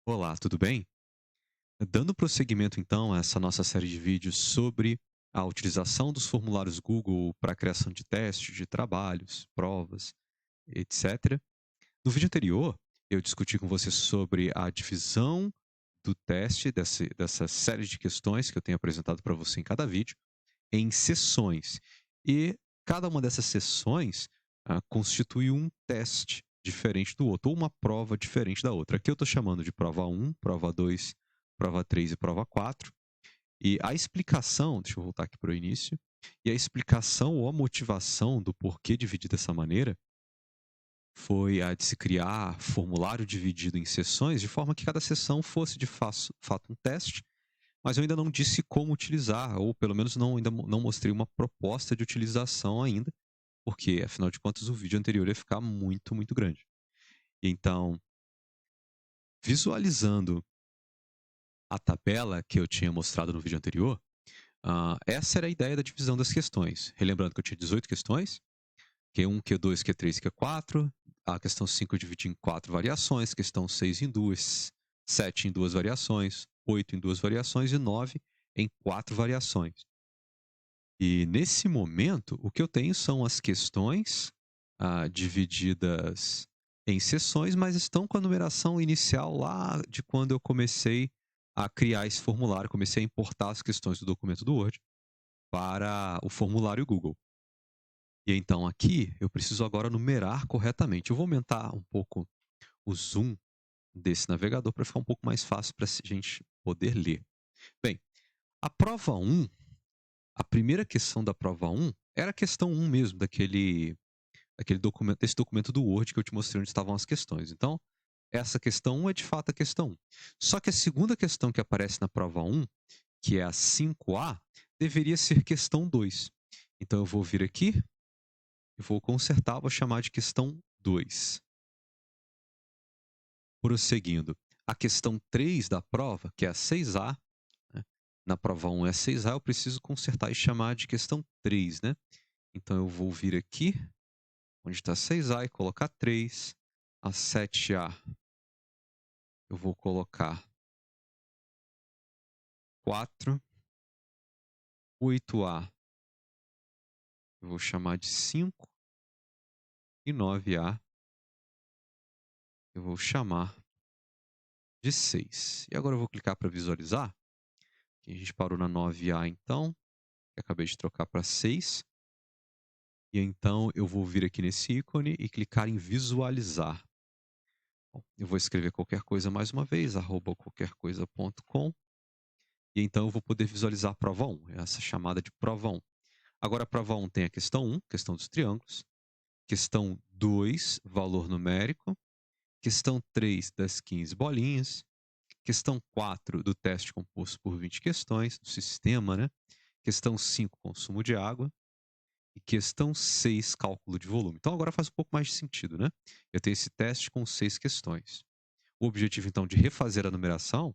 Olá, tudo bem? Dando prosseguimento então a essa nossa série de vídeos sobre a utilização dos formulários Google para a criação de testes, de trabalhos, provas, etc. No vídeo anterior, eu discuti com você sobre a divisão do teste, dessa série de questões que eu tenho apresentado para você em cada vídeo, em sessões. E cada uma dessas sessões constitui um teste diferente do outro, ou uma prova diferente da outra. Aqui eu estou chamando de prova um, prova 2, prova 3 e prova 4. E a explicação, deixa eu voltar aqui para o início, e a explicação ou a motivação do porquê dividir dessa maneira foi a de se criar formulário dividido em sessões, de forma que cada sessão fosse de fato um teste, mas eu ainda não disse como utilizar, ou pelo menos ainda não mostrei uma proposta de utilização ainda, porque afinal de contas o vídeo anterior ia ficar muito, muito grande. Então, visualizando a tabela que eu tinha mostrado no vídeo anterior, essa era a ideia da divisão das questões. Relembrando que eu tinha 18 questões, Q1, Q2, Q3 e Q4. A questão 5 eu dividi em 4 variações, questão 6 em 2, 7 em 2 variações, 8 em 2 variações e 9 em 4 variações. E nesse momento, o que eu tenho são as questões divididas em seções, mas estão com a numeração inicial lá de quando eu comecei a criar esse formulário, comecei a importar as questões do documento do Word para o formulário Google. E então aqui eu preciso agora numerar corretamente. Eu vou aumentar um pouco o zoom desse navegador para ficar um pouco mais fácil para a gente poder ler. Bem, a prova um, a primeira questão da prova um era a questão um mesmo, daquele documento, desse documento do Word que eu te mostrei onde estavam as questões. Então, essa questão 1 é de fato a questão 1. Só que a segunda questão que aparece na prova um, que é a 5A, deveria ser questão 2. Então eu vou vir aqui, eu vou consertar, vou chamar de questão 2. Prosseguindo, a questão 3 da prova, que é a 6A, né? Na prova 1 é a 6A, eu preciso consertar e chamar de questão 3, né? Então eu vou vir aqui, onde está 6A, e colocar 3. A 7A eu vou colocar 4. 8A eu vou chamar de 5. E 9A eu vou chamar de 6. E agora eu vou clicar para visualizar. Aqui a gente parou na 9A então, que acabei de trocar para 6. E então eu vou vir aqui nesse ícone e clicar em visualizar. Bom, eu vou escrever qualquer coisa mais uma vez, @qualquercoisa.com. E então eu vou poder visualizar a prova 1, essa chamada de prova 1. Agora a prova 1 tem a questão 1, questão dos triângulos. Questão 2, valor numérico. Questão 3, das 15 bolinhas. Questão 4, do teste composto por 20 questões, do sistema, né? Questão 5, consumo de água. E questão 6, cálculo de volume. Então agora faz um pouco mais de sentido, né? Eu tenho esse teste com 6 questões. O objetivo, então, de refazer a numeração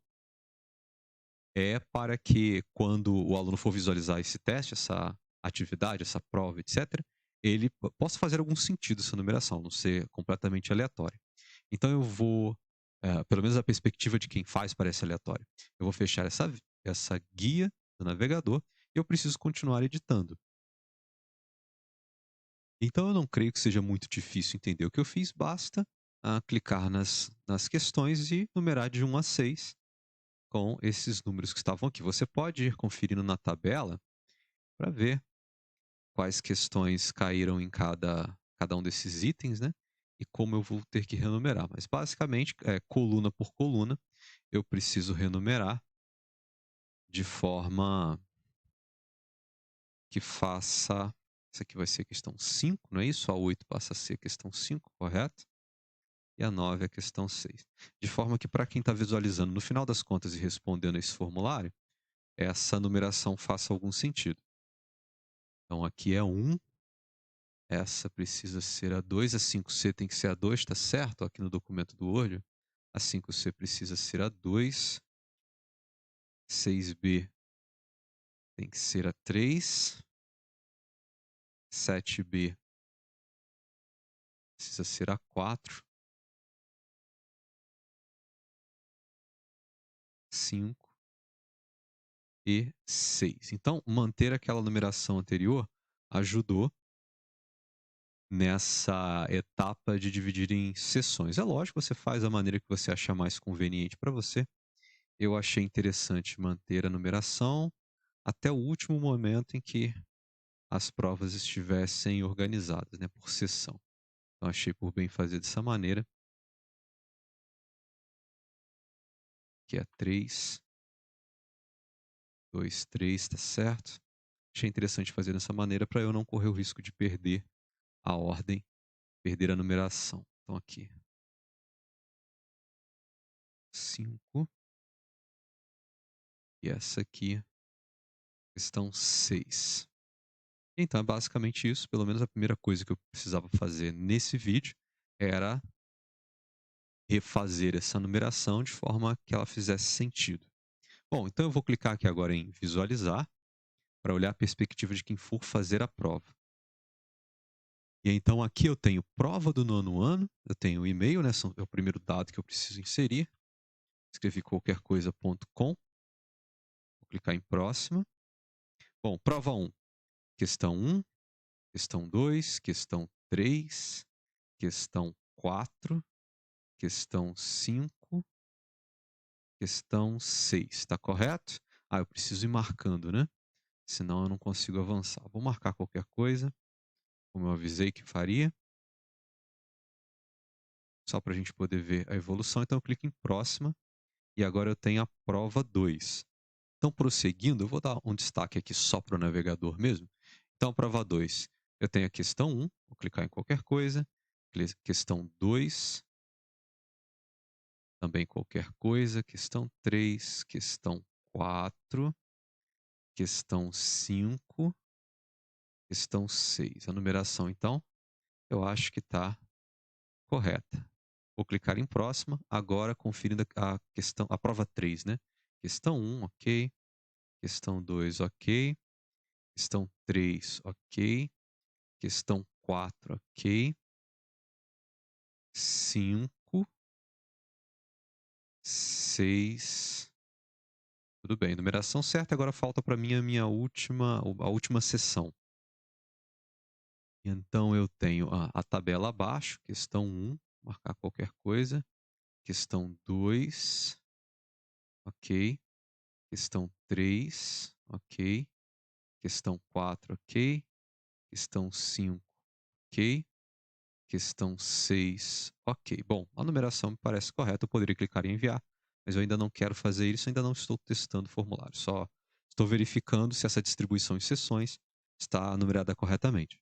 é para que, quando o aluno for visualizar esse teste, essa atividade, essa prova, etc., ele possa fazer algum sentido essa numeração, não ser completamente aleatória. Então eu vou, pelo menos a perspectiva de quem faz parece aleatório. Eu vou fechar essa guia do navegador e eu preciso continuar editando. Então eu não creio que seja muito difícil entender o que eu fiz, basta clicar nas questões e numerar de 1 a 6 com esses números que estavam aqui. Você pode ir conferindo na tabela para ver quais questões caíram em cada um desses itens, né? E como eu vou ter que renumerar. Mas basicamente, coluna por coluna, eu preciso renumerar de forma que faça. Essa aqui vai ser a questão 5, não é isso? A 8 passa a ser a questão 5, correto? E a 9 é a questão 6. De forma que, para quem está visualizando, no final das contas e respondendo esse formulário, essa numeração faça algum sentido. Então, aqui é 1, essa precisa ser a 2, a 5C tem que ser a 2, tá certo? Aqui no documento do olho, a 5C precisa ser a 2, 6B tem que ser a 3, 7B precisa ser a 4, 5 e 6. Então, manter aquela numeração anterior ajudou nessa etapa de dividir em seções. É lógico, você faz da maneira que você achar mais conveniente para você. Eu achei interessante manter a numeração até o último momento em que as provas estivessem organizadas, né, por seção. Então, achei por bem fazer dessa maneira, que é 3, 2, 3, tá certo? Achei interessante fazer dessa maneira para eu não correr o risco de perder a ordem, perder a numeração. Então, aqui, 5, e essa aqui, questão 6. Então, é basicamente isso. Pelo menos a primeira coisa que eu precisava fazer nesse vídeo era refazer essa numeração de forma que ela fizesse sentido. Bom, então eu vou clicar aqui agora em visualizar para olhar a perspectiva de quem for fazer a prova. E então aqui eu tenho prova do 9º ano, eu tenho o e-mail, né? É o primeiro dado que eu preciso inserir. Escrevi qualquercoisa.com. Vou clicar em próxima. Bom, prova 1. Questão 1, questão 2, questão 3, questão 4, questão 5, questão 6. Está correto? Ah, eu preciso ir marcando, né? Senão eu não consigo avançar. Vou marcar qualquer coisa, como eu avisei que faria. Só para a gente poder ver a evolução. Então eu clico em próxima. E agora eu tenho a prova 2. Então, prosseguindo, eu vou dar um destaque aqui só para o navegador mesmo. Então, prova 2, eu tenho a questão 1, vou clicar em qualquer coisa. Questão 2, também qualquer coisa. Questão 3, questão 4, questão 5, questão 6. A numeração, então, eu acho que está correta. Vou clicar em próxima, agora conferindo a questão, a prova 3, né? Questão 1, ok. Questão 2, ok. Questão 3, ok. Questão 4, ok. 5, 6. Tudo bem, numeração certa. Agora falta para mim a última sessão. Então eu tenho a tabela abaixo, questão 1, marcar qualquer coisa. Questão 2, ok. Questão 3, ok. Questão 4, ok. Questão 5, ok. Questão 6, ok. Bom, a numeração me parece correta, eu poderia clicar em enviar, mas eu ainda não quero fazer isso, ainda não estou testando o formulário, só estou verificando se essa distribuição em seções está numerada corretamente.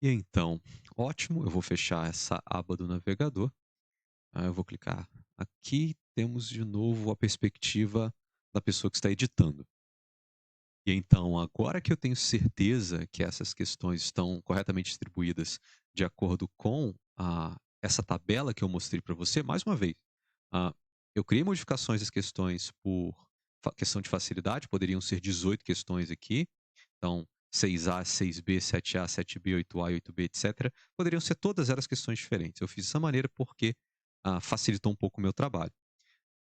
E então, ótimo, eu vou fechar essa aba do navegador, eu vou clicar aqui, temos de novo a perspectiva da pessoa que está editando. E então, agora que eu tenho certeza que essas questões estão corretamente distribuídas de acordo com essa tabela que eu mostrei para você, mais uma vez, ah, eu criei modificações das questões por questão de facilidade, poderiam ser 18 questões aqui, então 6A, 6B, 7A, 7B, 8A, 8B, etc. Poderiam ser todas elas questões diferentes. Eu fiz dessa maneira porque facilitou um pouco o meu trabalho.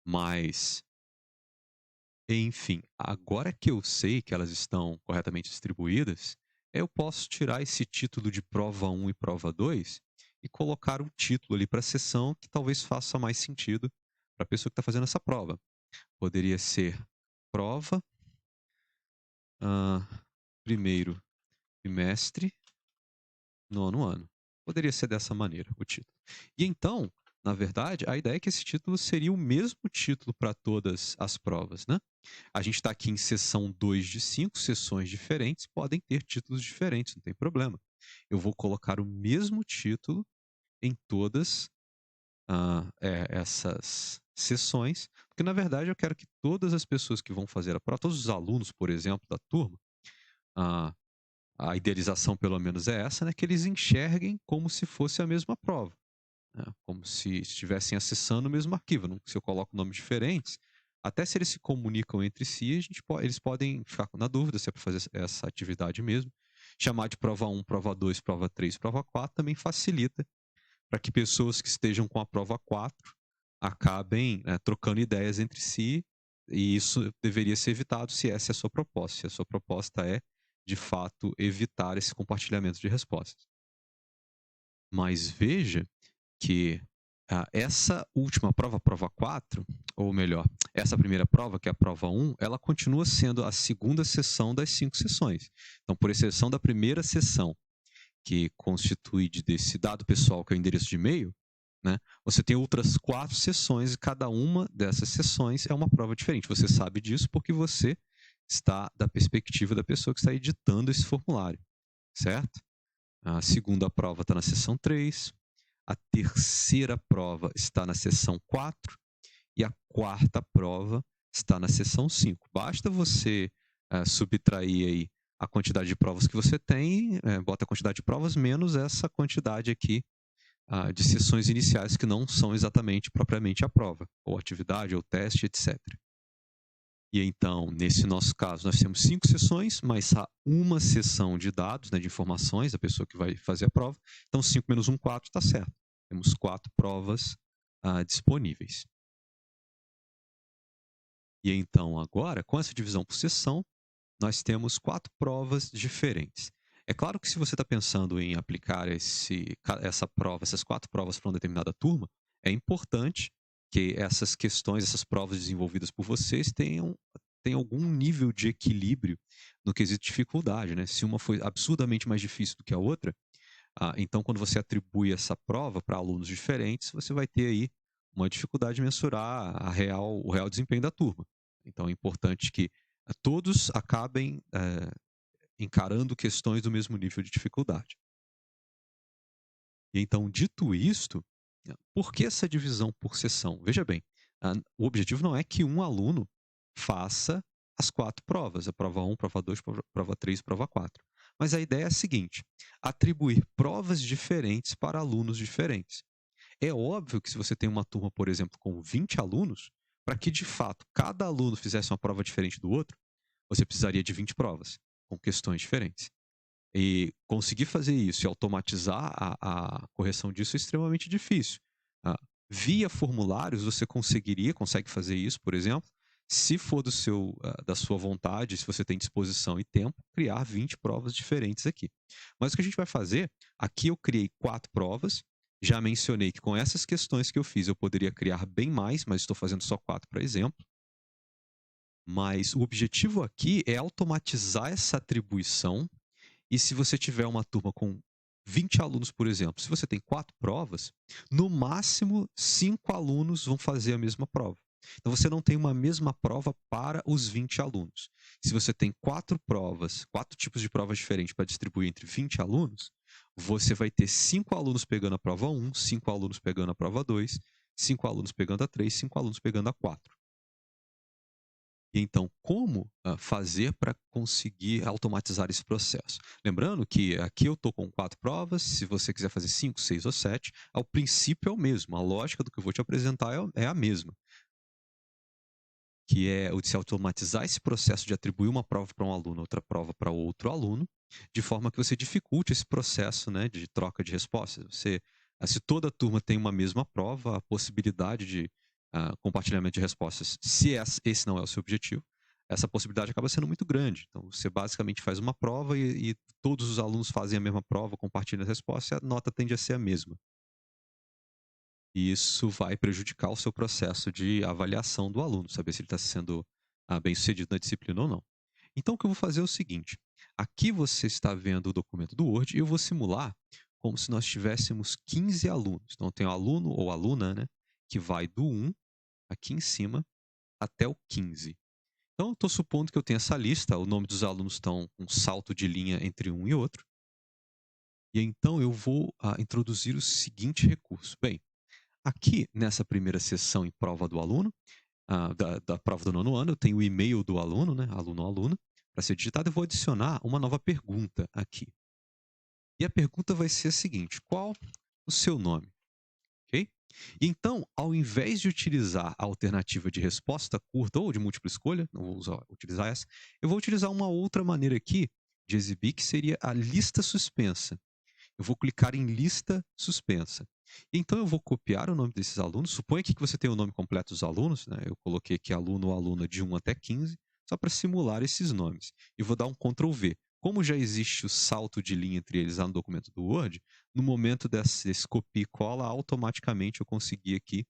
Mas enfim, agora que eu sei que elas estão corretamente distribuídas, eu posso tirar esse título de prova 1 e prova 2 e colocar um título ali para a sessão que talvez faça mais sentido para a pessoa que está fazendo essa prova. Poderia ser prova, primeiro trimestre, 9º ano. Poderia ser dessa maneira o título. E então, na verdade, a ideia é que esse título seria o mesmo título para todas as provas, né? A gente está aqui em sessão 2 de 5, sessões diferentes podem ter títulos diferentes, não tem problema. Eu vou colocar o mesmo título em todas essas sessões, porque na verdade eu quero que todas as pessoas que vão fazer a prova, todos os alunos, por exemplo, da turma, a idealização pelo menos é essa, né, que eles enxerguem como se fosse a mesma prova, né, como se estivessem acessando o mesmo arquivo. Se eu coloco nomes diferentes, até se eles se comunicam entre si, eles podem ficar na dúvida se é para fazer essa atividade mesmo. Chamar de prova 1, prova 2, prova 3, prova 4 também facilita para que pessoas que estejam com a prova 4 acabem trocando ideias entre si, e isso deveria ser evitado se essa é a sua proposta. Se a sua proposta é, de fato, evitar esse compartilhamento de respostas. Mas veja que essa última prova, a prova 4, ou melhor, essa primeira prova, que é a prova 1, ela continua sendo a segunda sessão das 5 sessões. Então, por exceção da primeira sessão, que constitui desse dado pessoal, que é o endereço de e-mail, né, você tem outras 4 sessões e cada uma dessas sessões é uma prova diferente. Você sabe disso porque você está da perspectiva da pessoa que está editando esse formulário, certo? A segunda prova está na sessão 3, a terceira prova está na sessão 4 e a quarta prova está na sessão 5. Basta você subtrair aí a quantidade de provas que você tem, bota a quantidade de provas menos essa quantidade aqui de sessões iniciais que não são exatamente propriamente a prova, ou atividade, ou teste, etc. E então, nesse nosso caso, nós temos 5 sessões, mais uma sessão de dados, né, de informações, da pessoa que vai fazer a prova. Então, 5 menos 1, 4, está certo. Temos 4 provas disponíveis. E então, agora, com essa divisão por sessão, nós temos 4 provas diferentes. É claro que se você está pensando em aplicar essas 4 provas para uma determinada turma, é importante que essas questões, essas provas desenvolvidas por vocês tenham algum nível de equilíbrio no quesito de dificuldade, né? Se uma foi absurdamente mais difícil do que a outra, então quando você atribui essa prova para alunos diferentes, você vai ter aí uma dificuldade de mensurar o real desempenho da turma. Então é importante que todos acabem encarando questões do mesmo nível de dificuldade. E então, dito isto, por que essa divisão por sessão? Veja bem, o objetivo não é que um aluno faça as 4 provas, a prova 1, prova 2, prova 3 e prova 4. Mas a ideia é a seguinte: atribuir provas diferentes para alunos diferentes. É óbvio que se você tem uma turma, por exemplo, com 20 alunos, para que de fato cada aluno fizesse uma prova diferente do outro, você precisaria de 20 provas, com questões diferentes. E conseguir fazer isso e automatizar a correção disso é extremamente difícil. Via formulários, você consegue fazer isso, por exemplo, se for da sua vontade, se você tem disposição e tempo, criar 20 provas diferentes aqui. Mas o que a gente vai fazer, aqui eu criei 4 provas, já mencionei que com essas questões que eu fiz, eu poderia criar bem mais, mas estou fazendo só 4 para exemplo. Mas o objetivo aqui é automatizar essa atribuição. E se você tiver uma turma com 20 alunos, por exemplo, se você tem 4 provas, no máximo 5 alunos vão fazer a mesma prova. Então você não tem uma mesma prova para os 20 alunos. Se você tem 4 provas, 4 tipos de provas diferentes para distribuir entre 20 alunos, você vai ter 5 alunos pegando a prova 1, 5 alunos pegando a prova 2, 5 alunos pegando a 3, 5 alunos pegando a 4. E então, como fazer para conseguir automatizar esse processo? Lembrando que aqui eu estou com 4 provas, se você quiser fazer 5, 6 ou 7, o princípio é o mesmo, a lógica do que eu vou te apresentar é a mesma, que é o de se automatizar esse processo de atribuir uma prova para um aluno, outra prova para outro aluno, de forma que você dificulte esse processo, né, de troca de respostas. Se toda a turma tem uma mesma prova, a possibilidade de compartilhamento de respostas, se esse não é o seu objetivo, essa possibilidade acaba sendo muito grande. Então, você basicamente faz uma prova e todos os alunos fazem a mesma prova, compartilham as respostas, e a nota tende a ser a mesma. E isso vai prejudicar o seu processo de avaliação do aluno, saber se ele está sendo bem sucedido na disciplina ou não. Então, o que eu vou fazer é o seguinte: aqui você está vendo o documento do Word e eu vou simular como se nós tivéssemos 15 alunos. Então, tem o aluno ou aluna, né, que vai do 1 aqui em cima até o 15. Então, eu estou supondo que eu tenho essa lista, o nome dos alunos estão um salto de linha entre um e outro. E então eu vou introduzir o seguinte recurso. Bem, aqui nessa primeira sessão em prova do aluno, da prova do nono ano, eu tenho o e-mail do aluno, né, aluno ou aluna, para ser digitado. Eu vou adicionar uma nova pergunta aqui. E a pergunta vai ser a seguinte: qual o seu nome? Ok? E então, ao invés de utilizar a alternativa de resposta curta ou de múltipla escolha, não vou utilizar essa, eu vou utilizar uma outra maneira aqui de exibir, que seria a lista suspensa. Eu vou clicar em lista suspensa. Então eu vou copiar o nome desses alunos. Suponha aqui que você tem o nome completo dos alunos, né? Eu coloquei aqui aluno ou aluna de 1 até 15, só para simular esses nomes. E vou dar um Ctrl V. Como já existe o salto de linha entre eles lá no documento do Word, no momento desse copia e cola, automaticamente eu consegui aqui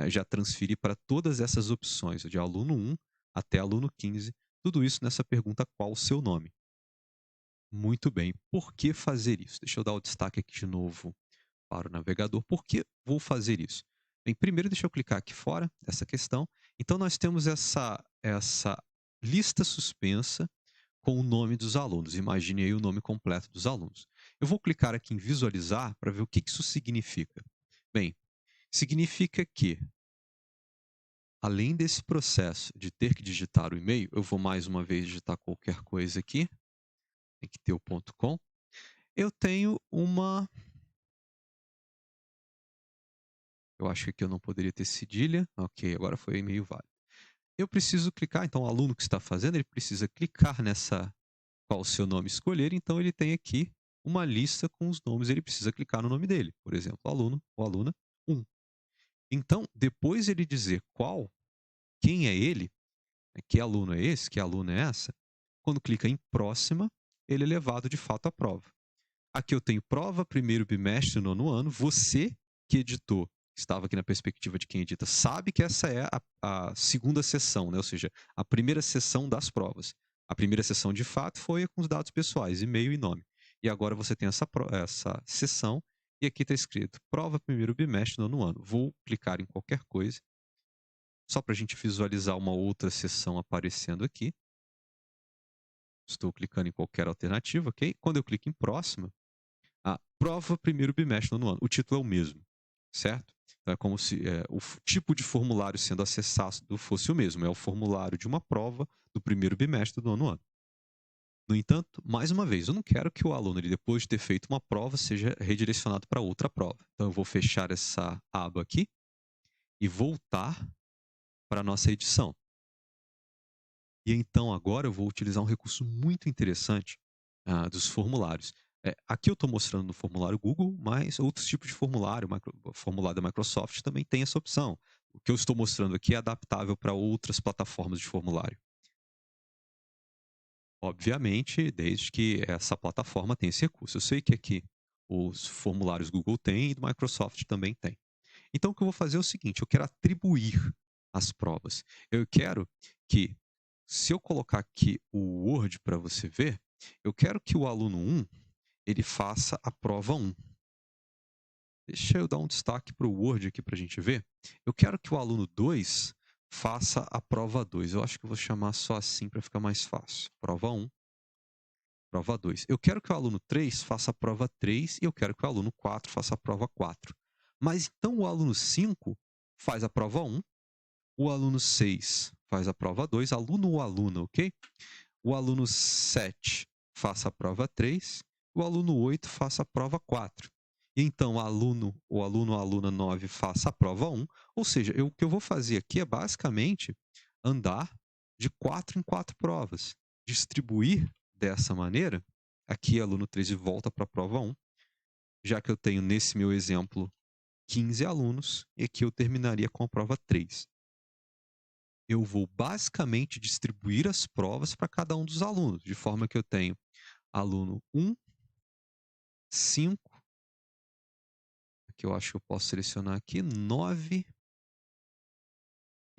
já transferir para todas essas opções, de aluno 1 até aluno 15, tudo isso nessa pergunta qual o seu nome. Muito bem. Por que fazer isso? Deixa eu dar o destaque aqui de novo para o navegador. Por que vou fazer isso? Bem, primeiro deixa eu clicar aqui fora dessa questão. Então nós temos essa lista suspensa com o nome dos alunos. Imagine aí o nome completo dos alunos. Eu vou clicar aqui em visualizar para ver o que isso significa. Bem, significa que, além desse processo de ter que digitar o e-mail, eu vou mais uma vez digitar qualquer coisa aqui, tem que ter o .com, eu tenho uma... Eu acho que aqui eu não poderia ter cedilha. Ok, agora foi e-mail válido. Eu preciso clicar, então o aluno que está fazendo, ele precisa clicar nessa qual o seu nome escolher, então ele tem aqui uma lista com os nomes, ele precisa clicar no nome dele, por exemplo, aluno ou aluna 1. Então, depois ele dizer quem é ele, que aluno é esse, que aluna é essa, quando clica em próxima, ele é levado de fato à prova. Aqui eu tenho prova, primeiro bimestre, nono ano. Você que editou, estava aqui na perspectiva de quem edita, sabe que essa é a segunda sessão, né? Ou seja, a primeira sessão das provas. A primeira sessão, de fato, foi com os dados pessoais, e-mail e nome. E agora você tem essa sessão, e aqui está escrito prova, primeiro bimestre, nono ano. Vou clicar em qualquer coisa, só para a gente visualizar uma outra sessão aparecendo aqui. Estou clicando em qualquer alternativa, ok? Quando eu clico em próxima, a prova primeiro bimestre no ano. O título é o mesmo, certo? Então é como se o tipo de formulário sendo acessado fosse o mesmo. É o formulário de uma prova do primeiro bimestre do nono ano. No entanto, mais uma vez, eu não quero que o aluno, ele, depois de ter feito uma prova, seja redirecionado para outra prova. Então eu vou fechar essa aba aqui e voltar para a nossa edição. E então agora eu vou utilizar um recurso muito interessante dos formulários. Aqui eu estou mostrando no formulário Google, mas outros tipos de formulário, formulário da Microsoft também tem essa opção. O que eu estou mostrando aqui é adaptável para outras plataformas de formulário. Obviamente, desde que essa plataforma tenha esse recurso. Eu sei que aqui os formulários Google tem e do Microsoft também tem. Então, o que eu vou fazer é o seguinte: eu quero atribuir as provas. Eu quero que, se eu colocar aqui o Word para você ver, eu quero que o aluno 1 ele faça a prova 1. Deixa eu dar um destaque para o Word aqui para a gente ver. Eu quero que o aluno 2 faça a prova 2. Eu acho que eu vou chamar só assim para ficar mais fácil. Prova 1, prova 2. Eu quero que o aluno 3 faça a prova 3 e eu quero que o aluno 4 faça a prova 4. Mas então o aluno 5 faz a prova 1, o aluno 6 faz a prova 2, aluno ou aluna, ok? O aluno 7 faça a prova 3, o aluno 8 faça a prova 4. E então, o aluno ou aluna 9 faça a prova 1, ou seja, o que eu vou fazer aqui é basicamente andar de 4 em 4 provas, distribuir dessa maneira. Aqui, aluno 13 volta para a prova 1, já que eu tenho, nesse meu exemplo, 15 alunos, e aqui eu terminaria com a prova 3. Eu vou basicamente distribuir as provas para cada um dos alunos, de forma que eu tenho aluno 1, 5, aqui eu acho que eu posso selecionar aqui, 9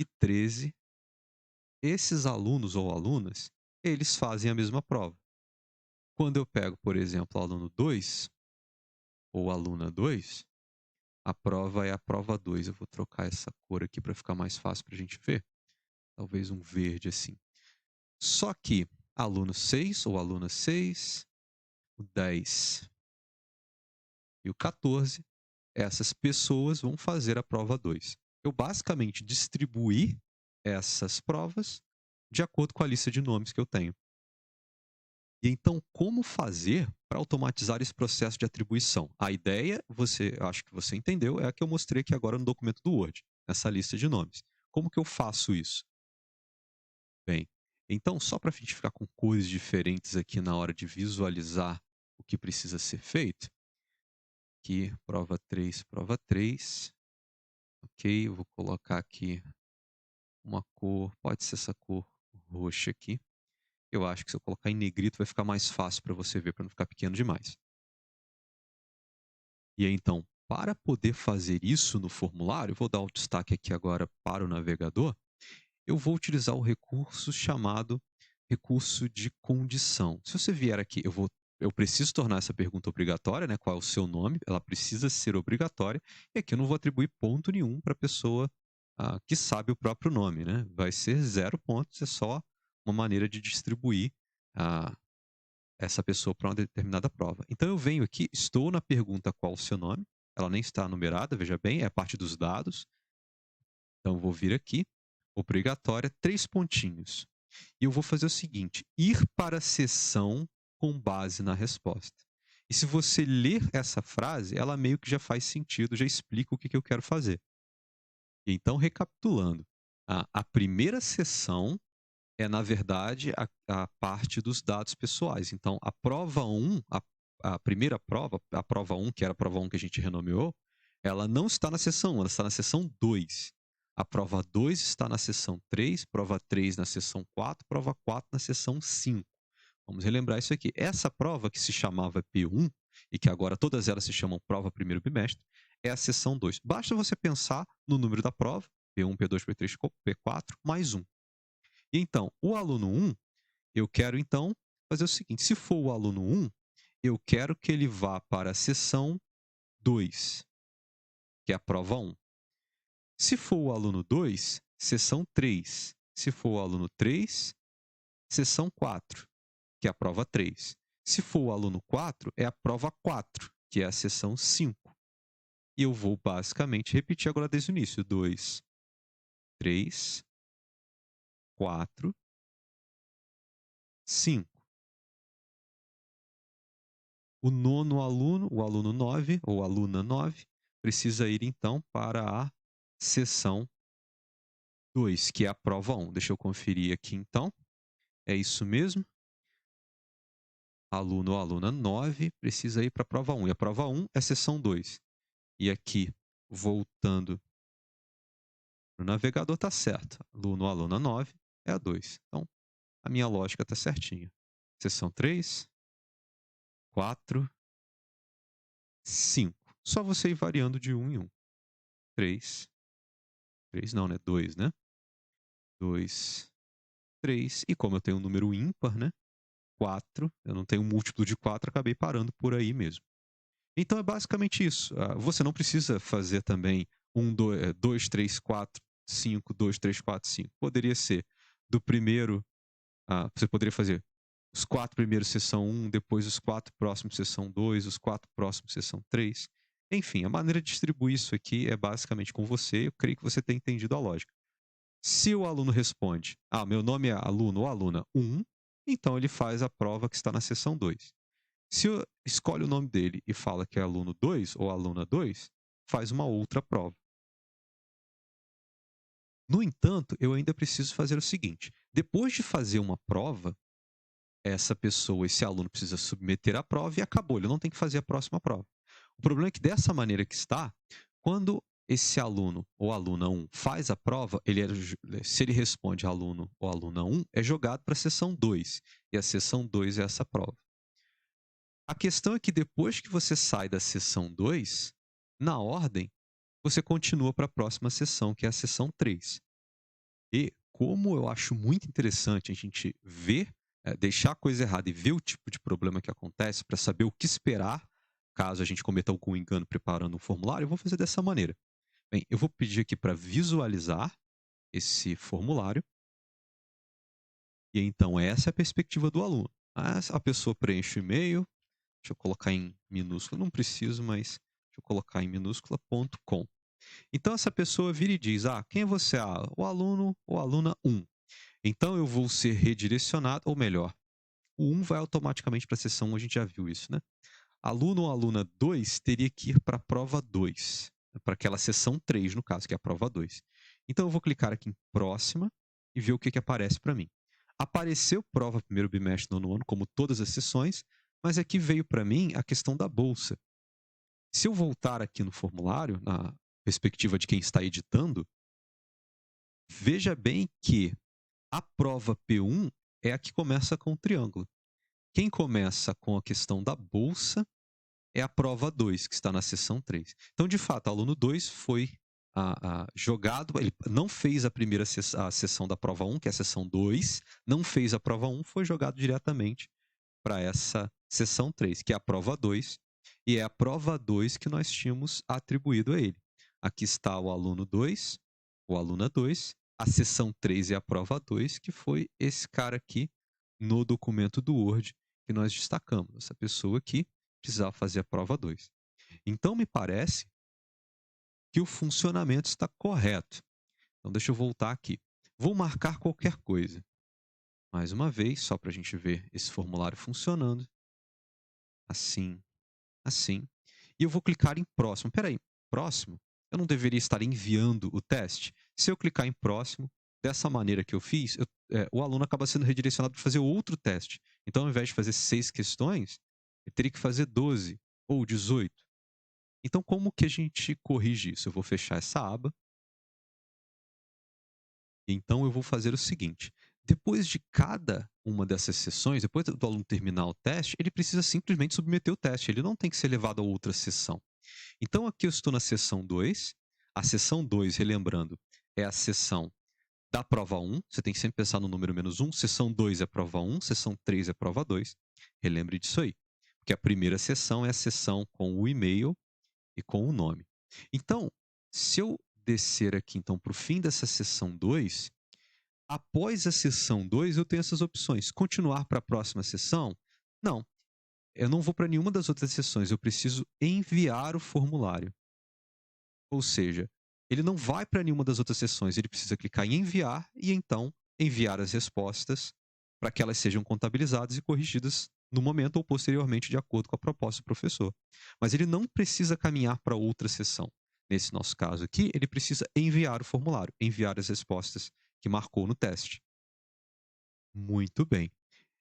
e 13. Esses alunos ou alunas, eles fazem a mesma prova. Quando eu pego, por exemplo, o aluno 2 ou aluna 2, a prova é a prova 2. Eu vou trocar essa cor aqui para ficar mais fácil para a gente ver. Talvez um verde assim. Só que aluno 6 ou aluna 6, o 10 e o 14, essas pessoas vão fazer a prova 2. Eu basicamente distribuí essas provas de acordo com a lista de nomes que eu tenho. E então, como fazer para automatizar esse processo de atribuição? A ideia, acho que você entendeu, é a que eu mostrei aqui agora no documento do Word, nessa lista de nomes. Como que eu faço isso? Bem, então, só para a gente ficar com cores diferentes aqui na hora de visualizar o que precisa ser feito, o aqui prova 3, prova 3. Ok, eu vou colocar aqui uma cor, pode ser essa cor roxa aqui. Eu acho que se eu colocar em negrito vai ficar mais fácil para você ver, para não ficar pequeno demais. E aí, então, para poder fazer isso no formulário, eu vou dar o destaque aqui agora para o navegador, eu vou utilizar o recurso chamado recurso de condição. Se você vier aqui, eu preciso tornar essa pergunta obrigatória, né? Qual é o seu nome? Ela precisa ser obrigatória. E aqui eu não vou atribuir ponto nenhum para a pessoa que sabe o próprio nome, né? Vai ser 0 pontos, é só uma maneira de distribuir ah, essa pessoa para uma determinada prova. Então eu venho aqui, estou na pergunta qual o seu nome, ela nem está numerada, veja bem, é parte dos dados. Então eu vou vir aqui, obrigatória, 3 pontinhos. E eu vou fazer o seguinte: ir para a sessão com base na resposta. E se você ler essa frase, ela meio que já faz sentido, já explica o que eu quero fazer. Então, recapitulando, a primeira sessão é, na verdade, a parte dos dados pessoais. Então, a prova 1, a primeira prova, a prova 1, que era a prova 1 que a gente renomeou, ela não está na seção 1, ela está na seção 2. A prova 2 está na seção 3, prova 3 na seção 4, prova 4 na seção 5. Vamos relembrar isso aqui. Essa prova, que se chamava P1, e que agora todas elas se chamam prova primeiro bimestre, é a seção 2. Basta você pensar no número da prova, P1, P2, P3, P4, mais 1. E então, o aluno 1, eu quero então fazer o seguinte: se for o aluno 1, eu quero que ele vá para a seção 2, que é a prova 1. Se for o aluno 2, seção 3. Se for o aluno 3, seção 4, que é a prova 3. Se for o aluno 4, é a prova 4, que é a seção 5. E eu vou basicamente repetir agora desde o início: 2, 3, 4, 5. O nono aluno, o aluno 9, ou aluna 9, precisa ir então para a seção 2, que é a prova 1. Deixa eu conferir aqui então. É isso mesmo. Aluno ou aluna 9 precisa ir para a prova 1. E a prova 1 é a seção 2. E aqui, voltando no navegador, está certo. Aluno ou aluna 9 é a 2. Então, a minha lógica está certinha. Seção 3, 4, 5. Só você ir variando de 1 em 1. 3, 3 não, né? 2, né? 2, 3. E como eu tenho um número ímpar, né? 4. Eu não tenho um múltiplo de 4, acabei parando por aí mesmo. Então é basicamente isso. Você não precisa fazer também 1, 2, 3, 4, 5, 2, 3, 4, 5. Poderia ser do primeiro. Você poderia fazer os 4 primeiros seção 1, depois os 4 próximos seção 2, os 4 próximos seção 3. Enfim, a maneira de distribuir isso aqui é basicamente com você. Eu creio que você tenha entendido a lógica. Se o aluno responde, meu nome é aluno ou aluna 1, então ele faz a prova que está na seção 2. Se escolhe o nome dele e fala que é aluno 2 ou aluna 2, faz uma outra prova. No entanto, eu ainda preciso fazer o seguinte: depois de fazer uma prova, essa pessoa, esse aluno precisa submeter a prova e acabou, ele não tem que fazer a próxima prova. O problema é que dessa maneira que está, quando esse aluno ou aluna 1 faz a prova, se ele responde aluno ou aluna 1, é jogado para a seção 2. E a seção 2 é essa prova. A questão é que depois que você sai da seção 2, na ordem, você continua para a próxima sessão, que é a sessão 3. E como eu acho muito interessante a gente ver, deixar a coisa errada e ver o tipo de problema que acontece para saber o que esperar caso a gente cometa algum engano preparando um formulário, eu vou fazer dessa maneira. Bem, eu vou pedir aqui para visualizar esse formulário. E então essa é a perspectiva do aluno. A pessoa preenche o e-mail, deixa eu colocar em minúscula, não preciso, mas deixa eu colocar em minúscula, .com. Então essa pessoa vira e diz, quem é você? O aluno ou aluna 1. Então eu vou ser redirecionado, ou melhor, o 1 vai automaticamente para a seção 1, a gente já viu isso, né? Aluno ou aluna 2 teria que ir para a prova 2, para aquela seção 3, no caso, que é a prova 2. Então eu vou clicar aqui em próxima e ver o que aparece para mim. Apareceu prova primeiro bimestre nono ano, como todas as sessões, mas aqui veio para mim a questão da bolsa. Se eu voltar aqui no formulário, na perspectiva de quem está editando, veja bem que a prova P1 é a que começa com o triângulo. Quem começa com a questão da bolsa é a prova 2, que está na seção 3. Então, de fato, o aluno 2 foi jogado, ele não fez a primeira a sessão da prova 1, que é a sessão 2, não fez a prova 1, foi jogado diretamente para essa sessão 3, que é a prova 2, e é a prova 2 que nós tínhamos atribuído a ele. Aqui está o aluno 2, o aluna 2, a sessão 3 é a prova 2, que foi esse cara aqui no documento do Word que nós destacamos. Essa pessoa aqui precisava fazer a prova 2. Então, me parece que o funcionamento está correto. Então, deixa eu voltar aqui. Vou marcar qualquer coisa. Mais uma vez, só para a gente ver esse formulário funcionando. Assim, assim. E eu vou clicar em próximo. Espera aí, próximo? Eu não deveria estar enviando o teste? Se eu clicar em próximo, dessa maneira que eu fiz, o aluno acaba sendo redirecionado para fazer outro teste. Então, ao invés de fazer 6 questões, ele teria que fazer 12 ou 18. Então, como que a gente corrige isso? Eu vou fechar essa aba. Então, eu vou fazer o seguinte: depois de cada uma dessas sessões, depois do aluno terminar o teste, ele precisa simplesmente submeter o teste. Ele não tem que ser levado a outra sessão. Então, aqui eu estou na sessão 2. A sessão 2, relembrando, é a sessão da prova 1. Você tem que sempre pensar no número -1. Sessão 2 é prova 1, sessão 3 é prova 2. Relembre disso aí. Porque a primeira sessão é a sessão com o e-mail e com o nome. Então, se eu descer aqui então para o fim dessa sessão 2, após a sessão 2 eu tenho essas opções. Continuar para a próxima sessão? Não, eu não vou para nenhuma das outras sessões, eu preciso enviar o formulário. Ou seja, ele não vai para nenhuma das outras sessões, ele precisa clicar em enviar e então enviar as respostas para que elas sejam contabilizadas e corrigidas no momento ou posteriormente de acordo com a proposta do professor. Mas ele não precisa caminhar para outra sessão. Nesse nosso caso aqui, ele precisa enviar o formulário, enviar as respostas que marcou no teste. Muito bem.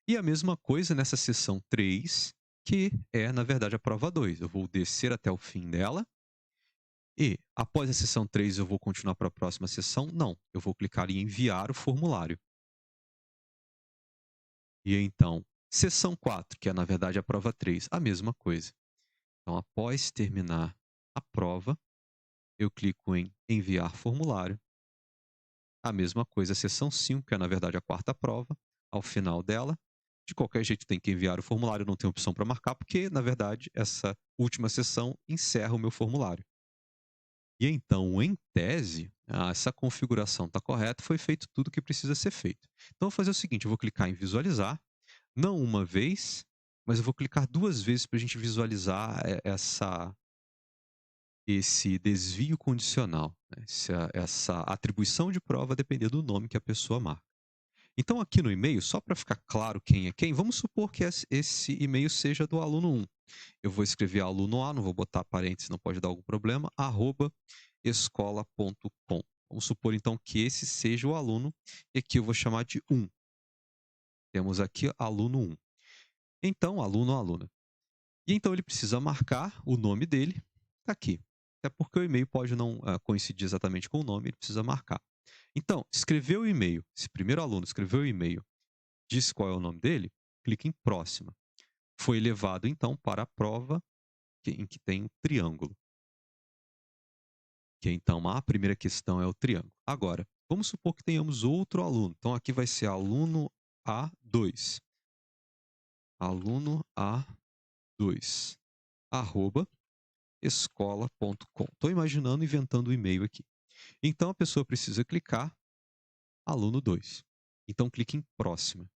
E a mesma coisa nessa sessão 3, que é, na verdade, a prova 2. Eu vou descer até o fim dela. E, após a sessão 3, eu vou continuar para a próxima sessão? Não. Eu vou clicar em enviar o formulário. E então, sessão 4, que é, na verdade, a prova 3, a mesma coisa. Então, após terminar a prova, eu clico em enviar formulário. A mesma coisa, a sessão 5, que é, na verdade, a quarta prova, ao final dela. De qualquer jeito, tem que enviar o formulário, não tem opção para marcar, porque, na verdade, essa última sessão encerra o meu formulário. E então, em tese, essa configuração está correta, foi feito tudo o que precisa ser feito. Então, eu vou fazer o seguinte: eu vou clicar em visualizar, não uma vez, mas eu vou clicar 2 vezes para a gente visualizar esse desvio condicional, né? Essa atribuição de prova dependendo do nome que a pessoa marca. Então, aqui no e-mail, só para ficar claro quem é quem, vamos supor que esse e-mail seja do aluno 1. Eu vou escrever aluno A, não vou botar parênteses, não pode dar algum problema, @escola.com. Vamos supor, então, que esse seja o aluno, e aqui eu vou chamar de 1. Temos aqui aluno 1. Então, aluno ou aluna. E então ele precisa marcar o nome dele, está aqui. Até porque o e-mail pode não coincidir exatamente com o nome, ele precisa marcar. Então, escreveu o e-mail, esse primeiro aluno escreveu o e-mail, disse qual é o nome dele, clica em próxima. Foi levado, então, para a prova em que tem um triângulo. Que então a primeira questão é o triângulo. Agora, vamos supor que tenhamos outro aluno. Então, aqui vai ser aluno A2. Aluno A2. Arroba escola.com. Estou imaginando, inventando o e-mail aqui. Então, a pessoa precisa clicar aluno 2. Então, clique em próxima.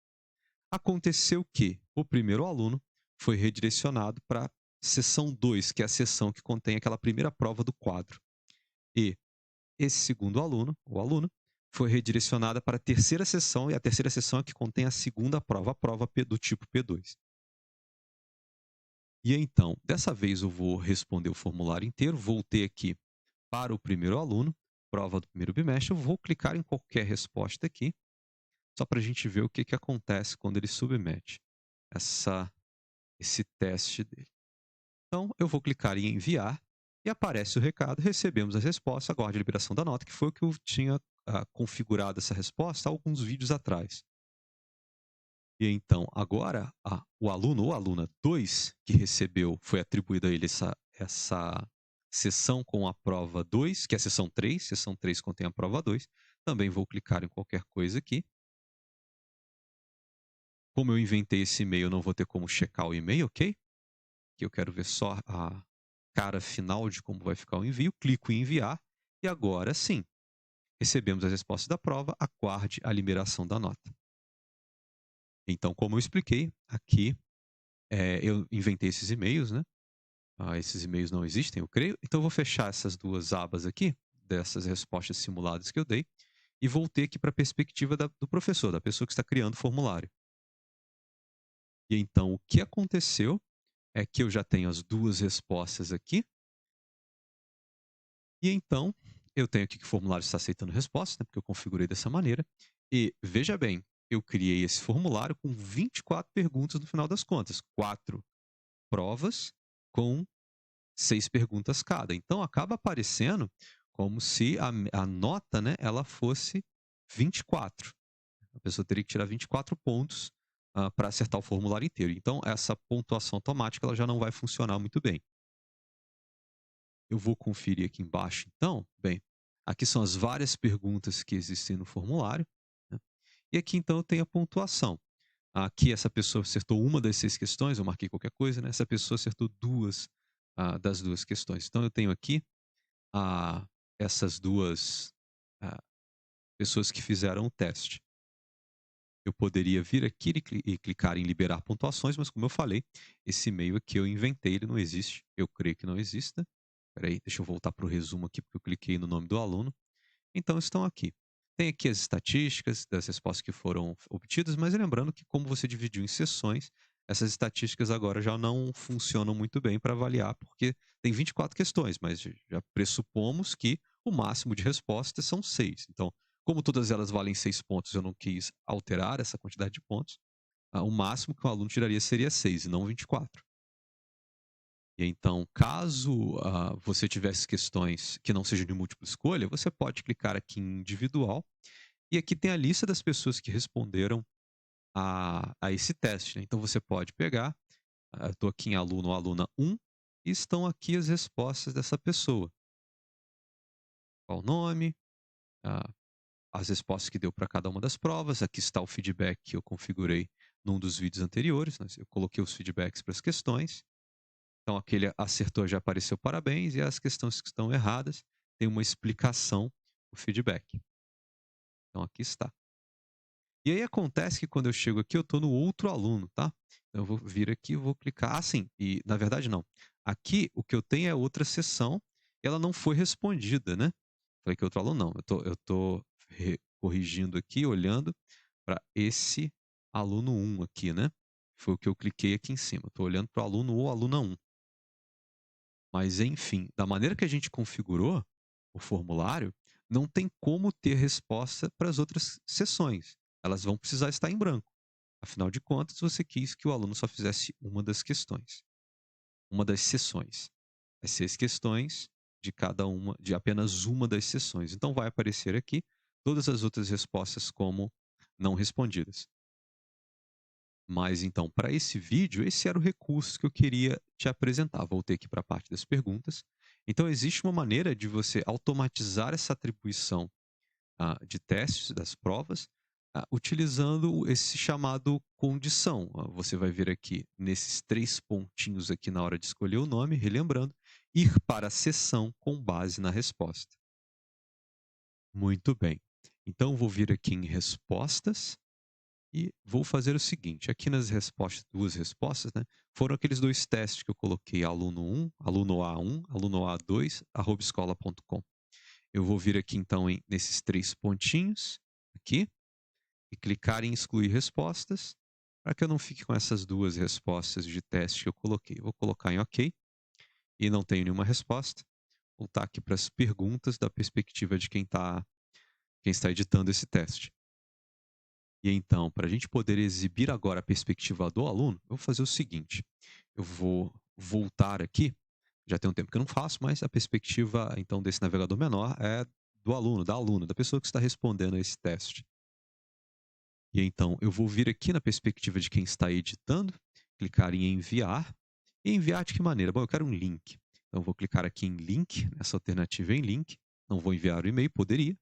Aconteceu que o primeiro aluno foi redirecionado para a seção 2, que é a seção que contém aquela primeira prova do quadro. E esse segundo aluno, ou aluna, foi redirecionada para a terceira sessão, e a terceira sessão é que contém a segunda prova, a prova do tipo P2. E então, dessa vez eu vou responder o formulário inteiro, voltei aqui para o primeiro aluno, prova do primeiro bimestre, eu vou clicar em qualquer resposta aqui, só para a gente ver o que, que acontece quando ele submete esse teste dele. Então, eu vou clicar em enviar e aparece o recado, recebemos a resposta, aguarde a liberação da nota, que foi o que eu tinha configurado essa resposta há alguns vídeos atrás. E então, agora, o aluno ou aluna 2 que recebeu, foi atribuída a ele essa sessão com a prova 2, que é a sessão 3 contém a prova 2. Também vou clicar em qualquer coisa aqui. Como eu inventei esse e-mail, eu não vou ter como checar o e-mail, ok? Que eu quero ver só a cara final de como vai ficar o envio. Clico em enviar e agora sim, recebemos as respostas da prova, aguarde a liberação da nota. Então, como eu expliquei, aqui eu inventei esses e-mails, né? Esses e-mails não existem, eu creio. Então, eu vou fechar essas duas abas aqui, dessas respostas simuladas que eu dei, e voltei aqui para a perspectiva do professor, da pessoa que está criando o formulário. E então, o que aconteceu é que eu já tenho as duas respostas aqui, e então eu tenho aqui que o formulário está aceitando respostas, né, porque eu configurei dessa maneira. E veja bem, eu criei esse formulário com 24 perguntas no final das contas, 4 provas com 6 perguntas cada. Então acaba aparecendo como se a nota, né, ela fosse 24. A pessoa teria que tirar 24 pontos para acertar o formulário inteiro. Então essa pontuação automática ela já não vai funcionar muito bem. Eu vou conferir aqui embaixo, então. Bem, aqui são as várias perguntas que existem no formulário, né? E aqui, então, eu tenho a pontuação. Aqui, essa pessoa acertou uma das 6 questões, eu marquei qualquer coisa, né? Essa pessoa acertou duas das 2 questões. Então, eu tenho aqui essas duas pessoas que fizeram o teste. Eu poderia vir aqui e clicar em liberar pontuações, mas como eu falei, esse e-mail aqui eu inventei, ele não existe. Eu creio que não exista. Espera aí, deixa eu voltar para o resumo aqui, porque eu cliquei no nome do aluno. Então, estão aqui. Tem aqui as estatísticas das respostas que foram obtidas, mas lembrando que como você dividiu em sessões, essas estatísticas agora já não funcionam muito bem para avaliar, porque tem 24 questões, mas já pressupomos que o máximo de respostas são 6. Então, como todas elas valem 6 pontos, eu não quis alterar essa quantidade de pontos, o máximo que o aluno tiraria seria 6 e não 24. E então, caso você tivesse questões que não sejam de múltipla escolha, você pode clicar aqui em individual e aqui tem a lista das pessoas que responderam a esse teste, né? Então você pode pegar, eu estou aqui em aluno ou aluna 1 e estão aqui as respostas dessa pessoa. Qual o nome, ah, as respostas que deu para cada uma das provas, aqui está o feedback que eu configurei num dos vídeos anteriores, né? Eu coloquei os feedbacks para as questões. Então, aquele acertou já apareceu parabéns, e as questões que estão erradas tem uma explicação, o feedback. Então, aqui está. E aí acontece que quando eu chego aqui, eu estou no outro aluno, tá? Então, eu vou vir aqui, vou clicar. Sim, e na verdade não. Aqui o que eu tenho é outra sessão, ela não foi respondida, né? Falei que outro aluno não. Eu tô corrigindo aqui, olhando para esse aluno 1 aqui, né? Foi o que eu cliquei aqui em cima. Estou olhando para o aluno ou aluna 1. Mas, enfim, da maneira que a gente configurou o formulário, não tem como ter resposta para as outras sessões. Elas vão precisar estar em branco. Afinal de contas, você quis que o aluno só fizesse uma das questões, uma das sessões. As 6 questões de cada uma, de apenas uma das sessões. Então, vai aparecer aqui todas as outras respostas como não respondidas. Mas então, para esse vídeo, esse era o recurso que eu queria te apresentar. Voltei aqui para a parte das perguntas. Então, existe uma maneira de você automatizar essa atribuição de testes, das provas, utilizando esse chamado condição. Você vai vir aqui nesses 3 pontinhos aqui na hora de escolher o nome, relembrando, ir para a sessão com base na resposta. Muito bem. Então, vou vir aqui em respostas. E vou fazer o seguinte, aqui nas respostas, 2 respostas, né, foram aqueles 2 testes que eu coloquei, aluno 1, aluno A1, aluno A2, @escola.com. Eu vou vir aqui então nesses 3 pontinhos, aqui, e clicar em excluir respostas, para que eu não fique com essas 2 respostas de teste que eu coloquei. Eu vou colocar em OK, e não tenho nenhuma resposta. Voltar aqui para as perguntas da perspectiva de quem está editando esse teste. E então, para a gente poder exibir agora a perspectiva do aluno, eu vou fazer o seguinte: eu vou voltar aqui, já tem um tempo que eu não faço, mas a perspectiva, então, desse navegador menor é do aluno, da aluna, da pessoa que está respondendo a esse teste. E então eu vou vir aqui na perspectiva de quem está editando, clicar em enviar. E enviar de que maneira? Bom, eu quero um link. Então eu vou clicar aqui em link, nessa alternativa em link. Não vou enviar o e-mail, poderia,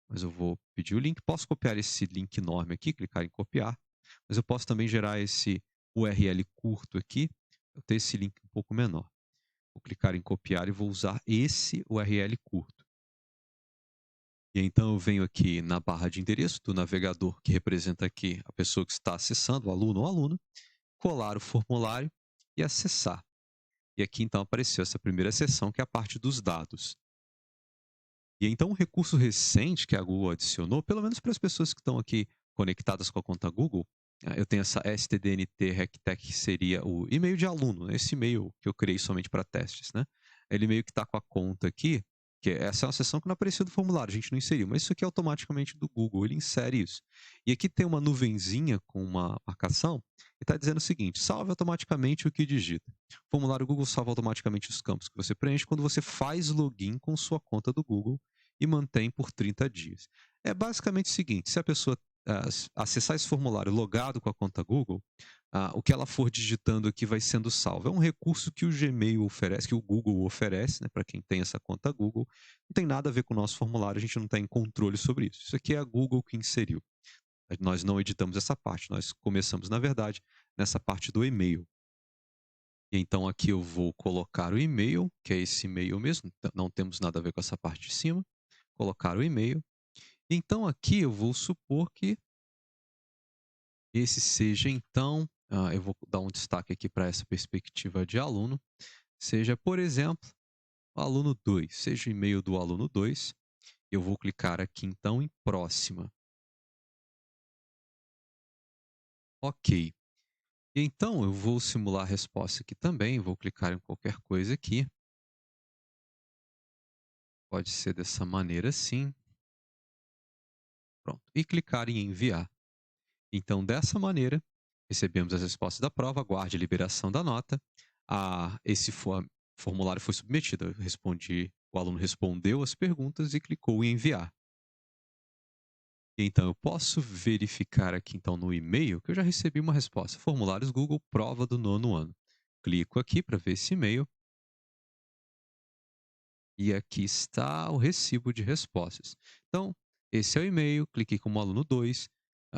mas eu vou pedir o link. Posso copiar esse link enorme aqui, clicar em copiar, mas eu posso também gerar esse URL curto aqui, eu tenho esse link um pouco menor. Vou clicar em copiar e vou usar esse URL curto. E então eu venho aqui na barra de endereço do navegador, que representa aqui a pessoa que está acessando, o aluno ou aluna, colar o formulário e acessar. E aqui então apareceu essa primeira seção, que é a parte dos dados. E então um recurso recente que a Google adicionou, pelo menos para as pessoas que estão aqui conectadas com a conta Google, eu tenho essa STDNT RecTech, que seria o e-mail de aluno, né? Esse e-mail que eu criei somente para testes, né? Ele meio que está com a conta aqui, que essa é uma seção que não aparecia do formulário, a gente não inseriu, mas isso aqui é automaticamente do Google, ele insere isso. E aqui tem uma nuvenzinha com uma marcação, e está dizendo o seguinte: salve automaticamente o que digita. O formulário Google salva automaticamente os campos que você preenche quando você faz login com sua conta do Google e mantém por 30 dias. É basicamente o seguinte: se a pessoa acessar esse formulário logado com a conta Google, o que ela for digitando aqui vai sendo salvo. É um recurso que o Gmail oferece, que o Google oferece, né, para quem tem essa conta Google. Não tem nada a ver com o nosso formulário, a gente não tem controle sobre isso. Isso aqui é a Google que inseriu. Nós não editamos essa parte, nós começamos, na verdade, nessa parte do e-mail. E então aqui eu vou colocar o e-mail, que é esse e-mail mesmo, não temos nada a ver com essa parte de cima. Colocar o e-mail. Então aqui eu vou supor que esse seja então, eu vou dar um destaque aqui para essa perspectiva de aluno, seja, por exemplo, o aluno 2, seja o e-mail do aluno 2. Eu vou clicar aqui então em próxima. Ok. Então eu vou simular a resposta aqui também, vou clicar em qualquer coisa aqui. Pode ser dessa maneira assim. Pronto. E clicar em enviar. Então, dessa maneira, recebemos as respostas da prova, aguarde a liberação da nota. Esse formulário foi submetido. O aluno respondeu as perguntas e clicou em enviar. Então, eu posso verificar aqui então no e-mail que eu já recebi uma resposta. Formulários Google, prova do 9º ano. Clico aqui para ver esse e-mail. E aqui está o recibo de respostas. Então, esse é o e-mail, cliquei como aluno 2,